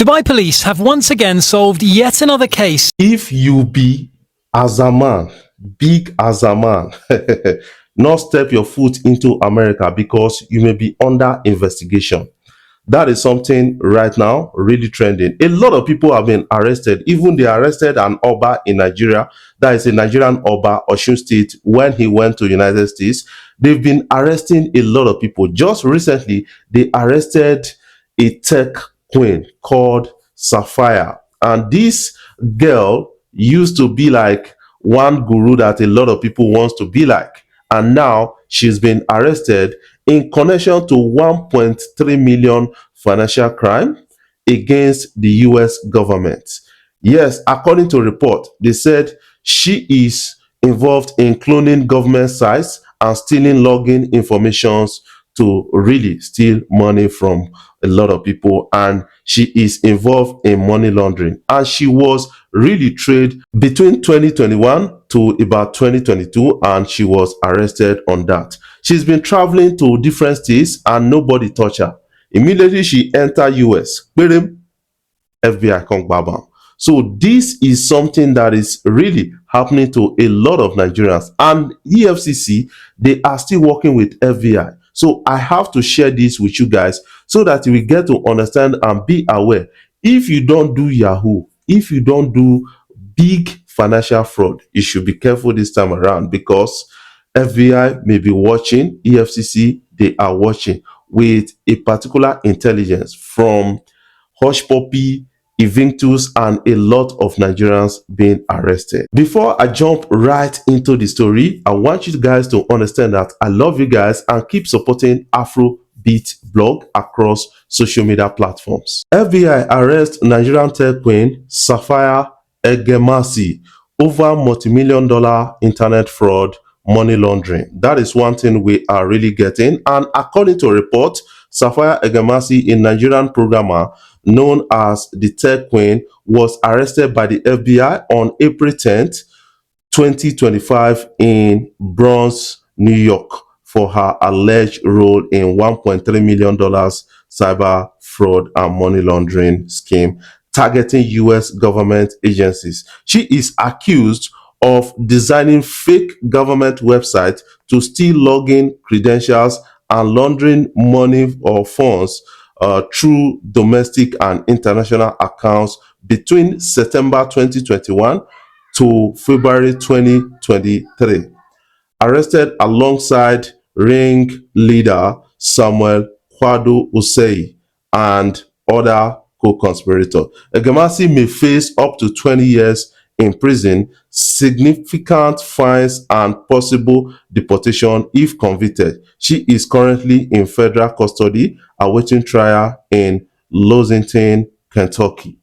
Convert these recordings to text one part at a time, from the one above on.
Dubai police have once again solved yet another case. If you be as a man, big as a man, not step your foot into America because you may be under investigation. That is something right now really trending. A lot of people have been arrested. Even they arrested an Oba in Nigeria. That is a Nigerian Oba, Osun State, when he went to United States. They've been arresting a lot of people. Just recently, they arrested a tech queen called Sapphire. And this girl used to be like one guru that a lot of people wants to be like. And now she's been arrested in connection to 1.3 million financial crime against the US government. Yes, according to a report, they said she is involved in cloning government sites and stealing login informations to really steal money from a lot of people, and she is involved in money laundering, and she was really trained between 2021 to about 2022, and she was arrested on that. She's been traveling to different states and nobody touched her. Immediately she entered US, FBI come babam. So this is something that is really happening to a lot of Nigerians, and EFCC, they are still working with FBI. So I have to share this with you guys so that we get to understand and be aware. If you don't do Yahoo, if you don't do big financial fraud, you should be careful this time around, because FBI may be watching, EFCC, they are watching with a particular intelligence from Hushpuppi, Evictus, and a lot of Nigerians being arrested. Before I jump right into the story, I want you guys to understand that I love you guys and keep supporting Afrobeat blog across social media platforms. FBI arrests Nigerian tech queen Sapphire Egamasi over multi-million-dollar internet fraud, money laundering. That is one thing we are really getting. And according to a report, Sapphire Egamasi, a Nigerian programmer known as the Tech Queen, was arrested by the FBI on April 10th, 2025 in Bronx, New York, for her alleged role in $1.3 million cyber fraud and money laundering scheme targeting US government agencies. She is accused of designing fake government websites to steal login credentials and laundering money or funds through domestic and international accounts between September 2021 to February 2023. Arrested alongside ring leader Samuel Kwado Usei and other co-conspirators. Egamasi may face up to 20 years in prison, significant fines, and possible deportation if convicted. She is currently in federal custody awaiting trial in Lexington, Kentucky,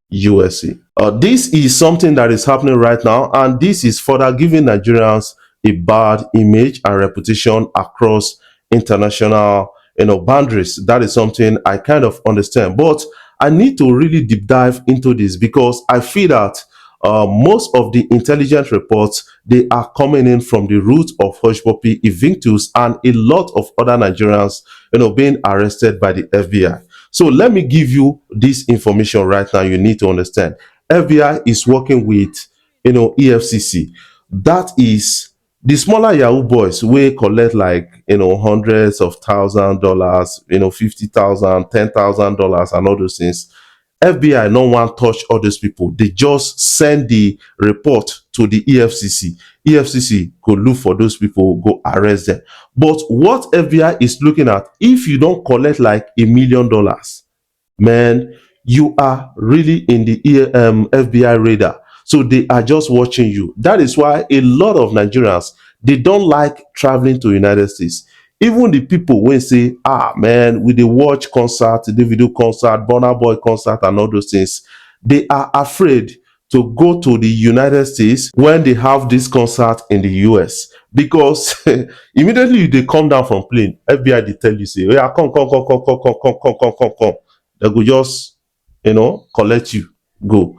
USA. This is something that is happening right now, and this is further giving Nigerians a bad image and reputation across international boundaries. That is something I kind of understand, but I need to really deep dive into this because I feel that most of the intelligence reports, they are coming in from the root of Hushpuppi, Evictus, and a lot of other Nigerians, being arrested by the FBI. So let me give you this information right now. You need to understand. FBI is working with, EFCC. That is the smaller Yahoo boys wey collect like hundreds of $1,000s, $50,000, $10,000 and all those things. FBI no wan touch all those people. They just send the report to the EFCC. EFCC go look for those people, go arrest them. But what FBI is looking at, if you don't collect like $1 million, man, you are really in the FBI radar. So they are just watching you. That is why a lot of Nigerians, they don't like traveling to United States. Even the people when say, man, we dey watch concert, the video concert, Burna Boy concert and all those things, they are afraid to go to the United States when they have this concert in the US. Because immediately they come down from plane, FBI they tell you, say, yeah, come. They go just, collect you, go.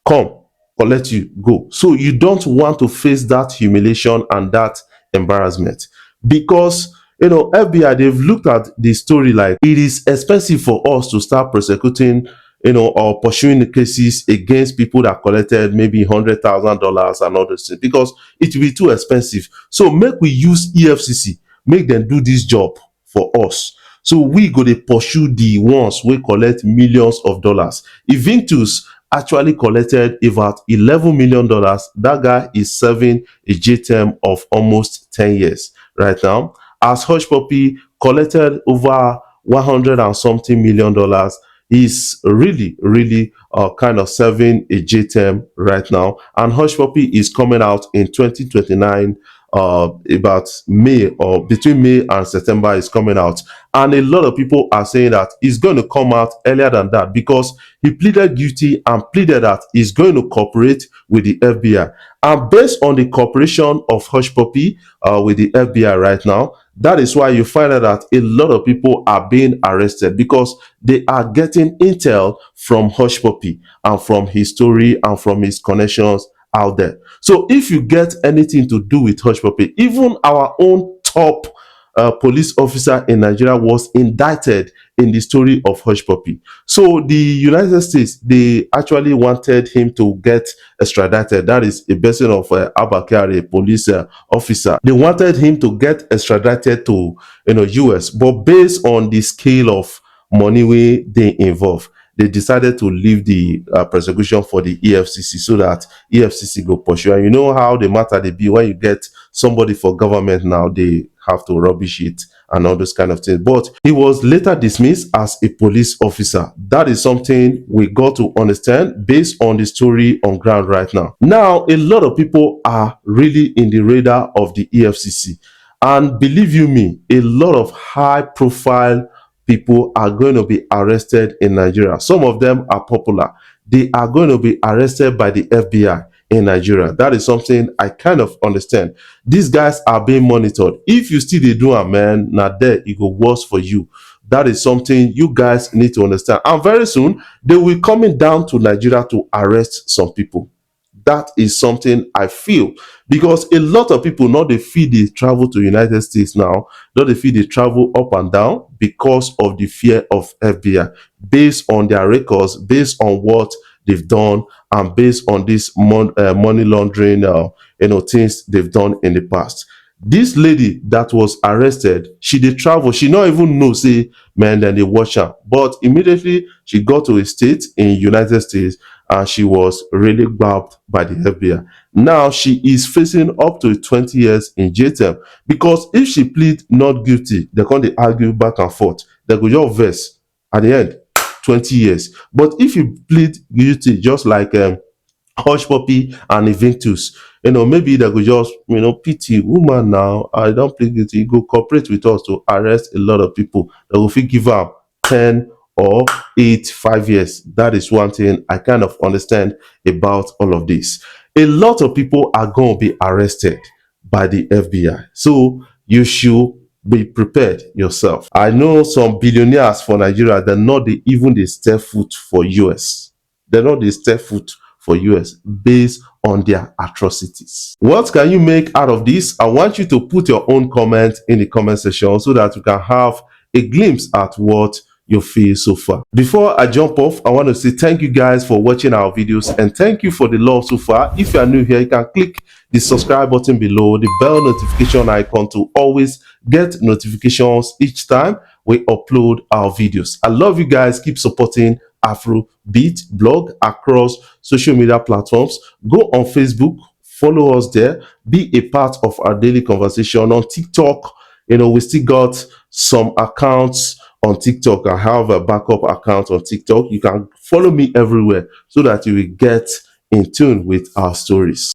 Come. Let you go. So you don't want to face that humiliation and that embarrassment, because FBI, they've looked at the story like it is expensive for us to start prosecuting or pursuing the cases against people that collected maybe $100,000 and all those things, because it will be too expensive. So make we use EFCC, make them do this job for us. So we go to pursue the ones we collect millions of dollars. Invictus actually collected about $11 million. That guy is serving a jail term of almost 10 years right now. As Hushpuppi collected over 100 and something $1 million, he's really kind of serving a J term right now. And Hushpuppi is coming out in 2029, about May, or between May and September is coming out. And a lot of people are saying that he's going to come out earlier than that, because he pleaded guilty and pleaded that he's going to cooperate with the FBI. And based on the cooperation of Hushpuppi with the FBI right now, that is why you find out that a lot of people are being arrested, because they are getting intel from Hushpuppi and from his story and from his connections out there. So if you get anything to do with Hushpuppi, even our own top police officer in Nigeria was indicted in the story of Hushpuppi. So the United States, they actually wanted him to get extradited. That is a person of Abakari, a police officer. They wanted him to get extradited to US, but based on the scale of money they involve, they decided to leave the prosecution for the EFCC, so that EFCC go pursue. And you know how the matter they be when you get somebody for government now, they have to rubbish it and all those kind of things. But he was later dismissed as a police officer. That is something we got to understand based on the story on ground right now. Now, a lot of people are really in the radar of the EFCC. And believe you me, a lot of high profile people are going to be arrested in Nigeria. Some of them are popular. They are going to be arrested by the FBI in Nigeria. That is something I kind of understand. These guys are being monitored. If you still dey do am, man, now there it go worse for you. That is something you guys need to understand. And very soon, they will coming down to Nigeria to arrest some people. That is something I feel, because a lot of people, not they feel they travel to United States now, not they feel they travel up and down because of the fear of FBI, based on their records, based on what they've done, and based on this money laundering things they've done in the past. This lady that was arrested, she did travel, she not even know, say, man, then they watch her. But immediately she got to a state in United States, and she was really grabbed by the FBI. Now she is facing up to 20 years in jail term, because if she plead not guilty, they're going to argue back and forth. They go just verse at the end, 20 years. But if you plead guilty, just like Hushpuppi and Invictus, maybe they could just, pity woman now, I don't plead guilty, you go cooperate with us to arrest a lot of people. They will give up 10 or 8, 5 years. That is one thing I kind of understand about all of this. A lot of people are going to be arrested by the FBI. So you should be prepared yourself. I know some billionaires for Nigeria, they're not even the step foot for US. They're not the step foot for US based on their atrocities. What can you make out of this? I want you to put your own comment in the comment section, so that you can have a glimpse at what you feel so far. Before I jump off, I want to say thank you guys for watching our videos, and thank you for the love so far. If you are new here, you can click the subscribe button below, the bell notification icon, to always get notifications each time we upload our videos. I love you guys. Keep supporting Afrobeat blog across social media platforms. Go on Facebook, follow us there, be a part of our daily conversation. On TikTok, we still got some accounts on TikTok. I have a backup account on TikTok. You can follow me everywhere, so that you will get in tune with our stories.